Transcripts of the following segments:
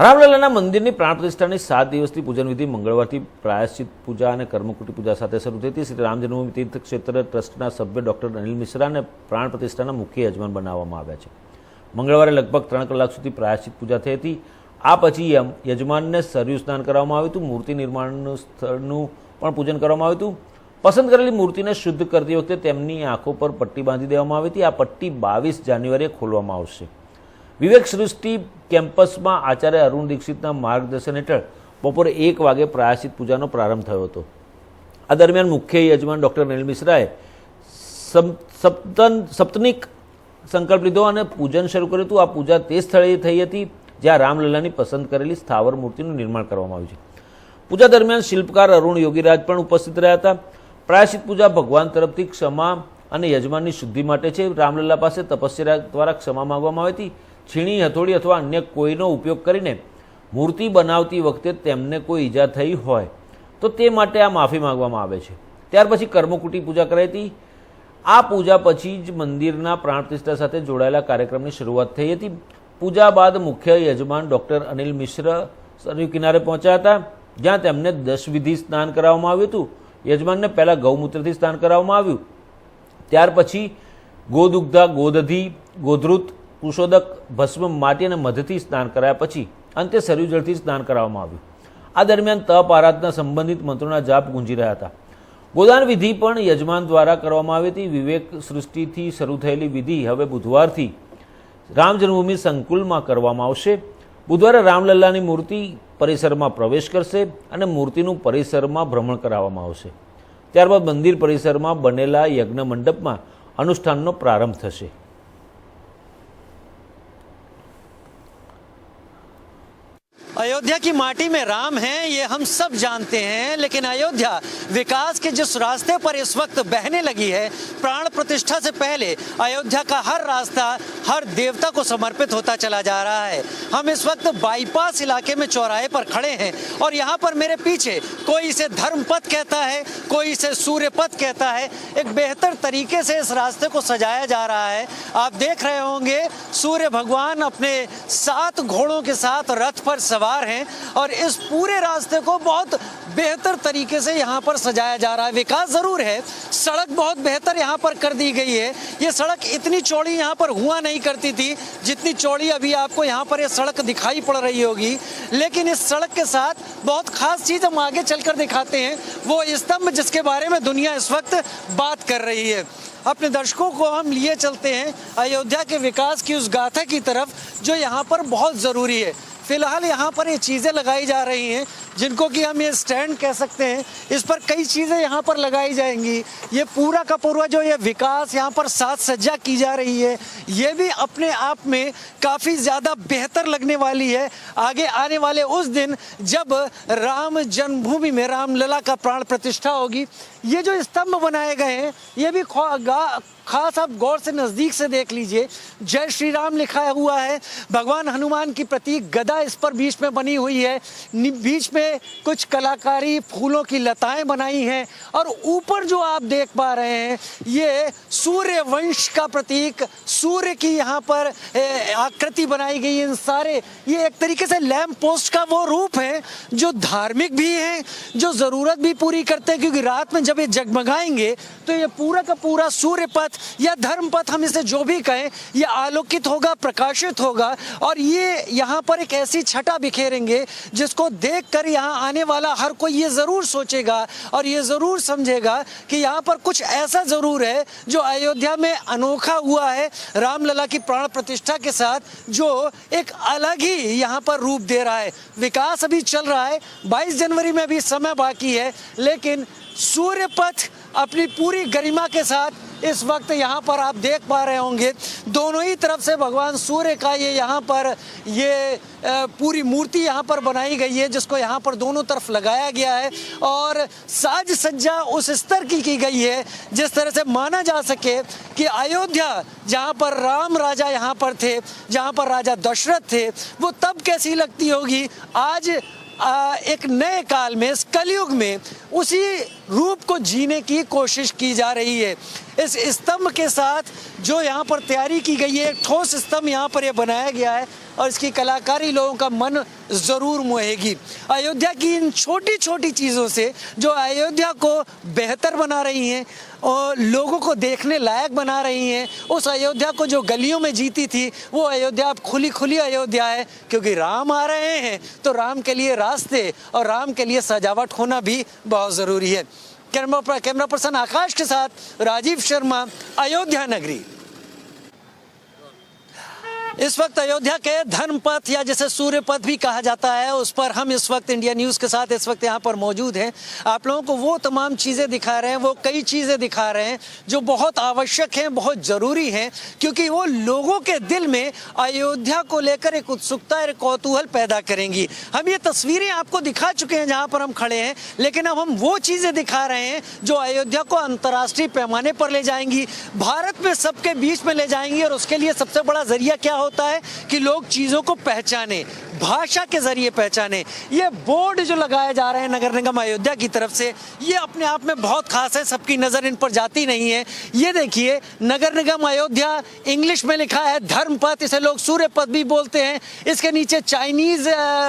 રામલલ્લાના મંદિરની પ્રાણ પ્રતિષ્ઠાની 7 દિવસની પૂજન વિધિ મંગળવારથી પ્રાયશ્ચિત પૂજા અને કર્મકુટી પૂજા સાથે શરૂ થઈ હતી। શ્રી રામ જન્મભૂમિ તીર્થ ક્ષેત્ર ટ્રસ્ટના સભ્ય ડોક્ટર અનિલ મિશ્રાને પ્રાણ પ્રતિષ્ઠાના મુખ્ય યજમાન બનાવવામાં આવ્યા છે। મંગળવારે લગભગ 3 કલાક સુધી પ્રાયશ્ચિત પૂજા થઈ હતી। આ પછી યજમાનને સરયુ સ્નાન કરાવવામાં આવ્યું હતું। મૂર્તિ નિર્માણ સ્થળનું પણ પૂજન કરવામાં આવ્યું હતું। પસંદ કરેલી મૂર્તિને શુદ્ધ કરતી વખતે તેમની આંખો પર પટ્ટી બાંધી દેવામાં આવી હતી। આ પટ્ટી 22 જાન્યુઆરીએ ખોલવામાં આવશે। વિવેક સૃષ્ટિ કેમ્પસમાં આચાર્ય અરુણ દીક્ષિતના માર્ગદર્શન હેઠળ બપોરે 1 વાગે પ્રાયશ્ચિત પૂજાનો પ્રારંભ થયો હતો। આ દરમિયાન મુખ્ય યજમાન ડૉક્ટર અનિલ મિશ્રાએ સપ્તનિક સંકલ્પ લીધો અને પૂજન શરૂ કર્યું હતું। આ પૂજા તે સ્થળે થઈ હતી જ્યાં રામલલ્લાની પસંદ કરેલી સ્થાવર મૂર્તિનું નિર્માણ કરવામાં આવ્યું છે। પૂજા દરમિયાન શિલ્પકાર અરુણ યોગીરાજ પણ ઉપસ્થિત રહ્યા હતા। પ્રાયશ્ચિત પૂજા ભગવાન તરફથી ક્ષમા અને યજમાનની શુદ્ધિ માટે છે। રામલલ્લા પાસે તપસ્યા દ્વારા ક્ષમા માંગવામાં આવી હતી। છીણી હથોડી અથવા અન્ય કોઈનો ઉપયોગ કરીને મૂર્તિ બનાવતી વખતે તેમને કોઈ ઈજા થઈ હોય તો તે માટે આ માફી માંગવામાં આવે છે। ત્યાર પછી કર્મકુટી પૂજા કરાઈ હતી। આ પૂજા પછી જ મંદિરના પ્રાણ પ્રતિષ્ઠા સાથે જોડાયેલા કાર્યક્રમની શરૂઆત થઈ હતી। પૂજા બાદ મુખ્ય યજમાન ડૉક્ટર અનિલ મિશ્ર સરયુ કિનારે પહોંચ્યા હતા, જ્યાં તેમને દશવિધિ સ્નાન કરાવવામાં આવ્યું હતું। યજમાનને પહેલાં ગૌમૂત્રથી સ્નાન કરાવવામાં આવ્યું, ત્યાર પછી ગોદુગ્ધા, ગોદધી, ગોધૃત, કુશોદક, ભસ્મ, માટી અને મધથી સ્નાન કરાયા પછી અંતે સરયુ જળથી સ્નાન કરાવવામાં આવ્યું। આ દરમિયાન તપ આરાધના સંબંધિત મંત્રોના જાપ ગુંજી રહ્યા હતા। ગોદાન વિધિ પણ યજમાન દ્વારા કરવામાં આવી હતી। વિવેક સૃષ્ટિથી શરૂ થયેલી વિધિ હવે બુધવારથી રામ જન્મભૂમિ સંકુલમાં કરવામાં આવશે। બુધવારે રામલલ્લાની મૂર્તિ પરિસરમાં પ્રવેશ કરશે અને મૂર્તિનું પરિસરમાં ભ્રમણ કરાવવામાં આવશે। ત્યારબાદ મંદિર પરિસરમાં બનેલા યજ્ઞ મંડપમાં અનુષ્ઠાનનો પ્રારંભ થશે। अयोध्या की माटी में राम हैं, ये हम सब जानते हैं, लेकिन अयोध्या विकास के जिस रास्ते पर इस वक्त बहने लगी है, प्राण प्रतिष्ठा से पहले अयोध्या का हर रास्ता हर देवता को समर्पित होता चला जा रहा है। हम इस वक्त बाईपास इलाके में चौराहे पर खड़े हैं और यहाँ पर मेरे पीछे कोई इसे धर्मपथ कहता है, कोई इसे सूर्यपथ कहता है। एक बेहतर तरीके से इस रास्ते को सजाया जा रहा है। आप देख रहे होंगे सूर्य भगवान अपने 7 घोड़ों के साथ रथ पर सवार हैं और इस पूरे रास्ते को बहुत बेहतर तरीके से यहाँ पर सजाया जा रहा है। विकास जरूर है, सड़क बहुत बेहतर यहाँ पर कर दी गई है। ये सड़क इतनी चौड़ी यहाँ पर हुआ नहीं करती थी जितनी चौड़ी अभी आपको यहाँ पर ये सड़क दिखाई पड़ रही होगी। लेकिन इस सड़क के साथ बहुत खास चीज हम आगे चलकर दिखाते हैं, वो स्तंभ जिसके बारे में दुनिया इस वक्त बात कर रही है। अपने दर्शकों को हम लिए चलते हैं अयोध्या के विकास की उस गाथा की तरफ जो यहाँ पर बहुत ज़रूरी है। फिलहाल यहाँ पर ये चीज़ें लगाई जा रही हैं जिनको कि हम ये स्टैंड कह सकते हैं। इस पर कई चीज़ें यहाँ पर लगाई जाएंगी। ये पूरा का पूरा जो ये विकास यहाँ पर साज सज्जा की जा रही है, ये भी अपने आप में काफ़ी ज़्यादा बेहतर लगने वाली है। आगे आने वाले उस दिन जब राम जन्मभूमि में रामलला का प्राण प्रतिष्ठा होगी, ये जो स्तंभ बनाए गए हैं ये भी खास आप गौर से नज़दीक से देख लीजिए। जय श्री राम लिखा हुआ है। भगवान हनुमान की प्रतीक गदा इस पर बीच में बनी हुई है। बीच में कुछ कलाकारी फूलों की लताएं बनाई हैं और ऊपर जो आप देख पा रहे हैं ये सूर्य वंश का प्रतीक सूर्य की यहाँ पर आकृति बनाई गई है। इन सारे ये एक तरीके से लैंप पोस्ट का वो रूप है जो धार्मिक भी है, जो ज़रूरत भी पूरी करते हैं, क्योंकि रात में जब ये जगमगाएंगे तो ये पूरा का पूरा सूर्य पथ या धर्म पथ हम इसे जो भी कहें ये आलोकित होगा, प्रकाशित होगा। और ये यहाँ पर एक ऐसी छटा बिखेरेंगे जिसको देखकर यहाँ आने वाला हर कोई ये ज़रूर सोचेगा और ये ज़रूर समझेगा कि यहाँ पर कुछ ऐसा ज़रूर है जो अयोध्या में अनोखा हुआ है रामलला की प्राण प्रतिष्ठा के साथ, जो एक अलग ही यहाँ पर रूप दे रहा है। विकास अभी चल रहा है, 22 जनवरी में अभी समय बाकी है, लेकिन सूर्य पथ अपनी पूरी गरिमा के साथ इस वक्त यहाँ पर आप देख पा रहे होंगे। दोनों ही तरफ से भगवान सूर्य का ये यहाँ पर ये पूरी मूर्ति यहाँ पर बनाई गई है जिसको यहाँ पर दोनों तरफ लगाया गया है और साज सज्जा उस स्तर की गई है जिस तरह से माना जा सके कि अयोध्या जहाँ पर राम राजा यहाँ पर थे, जहाँ पर राजा दशरथ थे, वो तब कैसी लगती होगी। आज एक नए काल में इस कलयुग में उसी रूप को जीने की कोशिश की जा रही है। इस स्तंभ के साथ जो यहाँ पर तैयारी की गई है, ठोस स्तंभ यहाँ पर ये बनाया गया है। और इसकी कलाकारी लोगों का मन ज़रूर मोहेगी। अयोध्या की इन छोटी छोटी चीज़ों से जो अयोध्या को बेहतर बना रही हैं और लोगों को देखने लायक बना रही हैं, उस अयोध्या को जो गलियों में जीती थी वो अयोध्या अब खुली खुली अयोध्या है, क्योंकि राम आ रहे हैं तो राम के लिए रास्ते और राम के लिए सजावट होना भी बहुत ज़रूरी है। कैमरा पर्सन आकाश के साथ राजीव शर्मा, अयोध्या नगरी। इस वक्त अयोध्या के धर्मपथ या जिसे सूर्य पथ भी कहा जाता है, उस पर हम इस वक्त इंडिया न्यूज़ के साथ इस वक्त यहाँ पर मौजूद हैं। आप लोगों को वो तमाम चीज़ें दिखा रहे हैं, वो कई चीज़ें दिखा रहे हैं जो बहुत आवश्यक हैं, बहुत ज़रूरी हैं, क्योंकि वो लोगों के दिल में अयोध्या को लेकर एक उत्सुकता, एक कौतूहल पैदा करेंगी। हम ये तस्वीरें आपको दिखा चुके हैं जहाँ पर हम खड़े हैं, लेकिन अब हम वो चीज़ें दिखा रहे हैं जो अयोध्या को अंतर्राष्ट्रीय पैमाने पर ले जाएंगी, भारत में सबके बीच में ले जाएंगी। और उसके लिए सबसे बड़ा जरिया क्या होता है कि लोग चीजों को पहचाने, भाषा के जरिए पहचाने। ये बोर्ड जो लगाए जा रहे हैं नगर निगम अयोध्या की तरफ से, ये अपने आप में बहुत खास है, सबकी नजर इन पर जाती नहीं है। ये देखिए, नगर निगम अयोध्या इंग्लिश में लिखा है धर्मपथ, इसे लोग सूर्य पथ भी बोलते हैं। इसके नीचे चाइनीज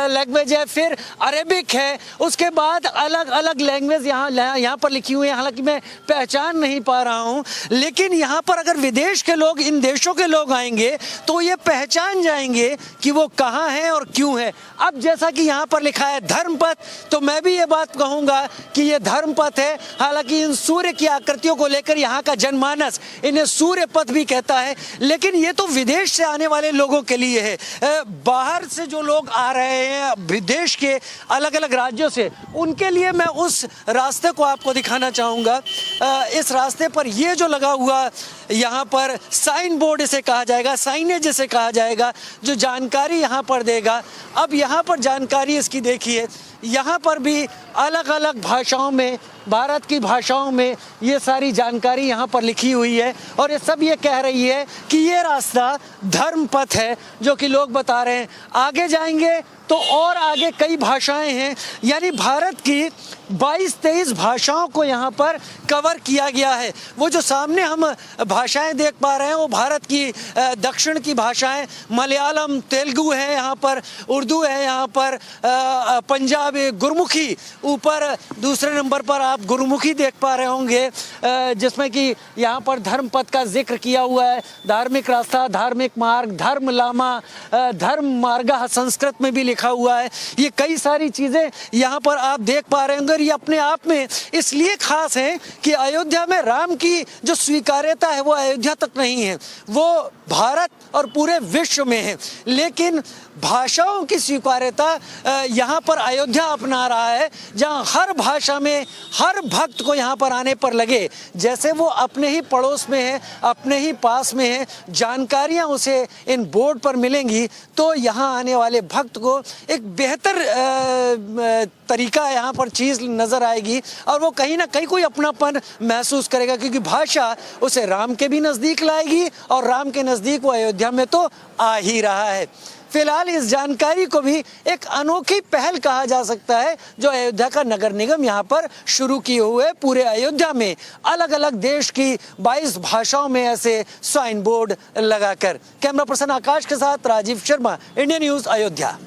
लैंग्वेज है, फिर अरेबिक है, उसके बाद अलग अलग लैंग्वेज यहाँ पर लिखी हुई है। हालांकि मैं पहचान नहीं पा रहा हूँ, लेकिन यहाँ पर अगर विदेश के लोग, इन देशों के लोग आएंगे तो ये पहचान जाएंगे कि वो कहाँ हैं और क्यों है। अब जैसा कि यहाँ पर लिखा है धर्मपथ, तो मैं भी ये बात कहूँगा कि ये धर्मपथ है। हालांकि इन सूर्य की आकृतियों को लेकर यहाँ का जनमानस इन्हें सूर्य पथ भी कहता है, लेकिन ये तो विदेश से आने वाले लोगों के लिए है। बाहर से जो लोग आ रहे हैं विदेश के अलग अलग राज्यों से, उनके लिए मैं उस रास्ते को आपको दिखाना चाहूँगा। इस रास्ते पर ये जो लगा हुआ यहाँ पर साइन बोर्ड इसे कहा जाएगा, साइनेज जिसे कहा जाएगा, जो जानकारी यहाँ पर देगा। अब यहाँ पर जानकारी इसकी देखिए, यहाँ पर भी अलग अलग भाषाओं में, भारत की भाषाओं में ये सारी जानकारी यहाँ पर लिखी हुई है, और ये सब ये कह रही है कि ये रास्ता धर्मपथ है, जो कि लोग बता रहे हैं। आगे जाएंगे तो और आगे कई भाषाएं हैं, यानी भारत की 22-23 भाषाओं को यहाँ पर कवर किया गया है। वो जो सामने हम भाषाएं देख पा रहे हैं वो भारत की दक्षिण की भाषाएं, मलयालम, तेलुगु है, यहाँ पर उर्दू है, यहाँ पर पंजाबी, गुरमुखी, ऊपर दूसरे नंबर पर आप गुरमुखी देख पा रहे होंगे, जिसमें कि यहाँ पर धर्मपथ का जिक्र किया हुआ है। धार्मिक रास्ता, धार्मिक मार्ग, धर्म लामा, धर्म मार्ग संस्कृत में भी लिखा हुआ है। ये कई सारी चीज़ें यहाँ पर आप देख पा रहे होंगे। ये अपने आप में इसलिए खास है कि अयोध्या में राम की जो स्वीकार्यता है वो अयोध्या तक नहीं है, वो भारत और पूरे विश्व में है। लेकिन भाषाओं की स्वीकार्यता यहाँ पर अयोध्या अपना रहा है, जहाँ हर भाषा में हर भक्त को यहाँ पर आने पर लगे जैसे वो अपने ही पड़ोस में है, अपने ही पास में है। जानकारियाँ उसे इन बोर्ड पर मिलेंगी तो यहाँ आने वाले भक्त को एक बेहतर तरीका यहाँ पर चीज़ नज़र आएगी, और वो कहीं ना कहीं कोई अपनापन महसूस करेगा, क्योंकि भाषा उसे राम के भी नज़दीक लाएगी, और राम के नज़दीक वो अयोध्या में तो आ ही रहा है। फिलहाल इस जानकारी को भी एक अनोखी पहल कहा जा सकता है जो अयोध्या का नगर निगम यहाँ पर शुरू किए हुए पूरे अयोध्या में अलग अलग देश की 22 भाषाओं में ऐसे साइन बोर्ड लगाकर। कैमरा पर्सन आकाश के साथ राजीव शर्मा, इंडिया न्यूज़, अयोध्या।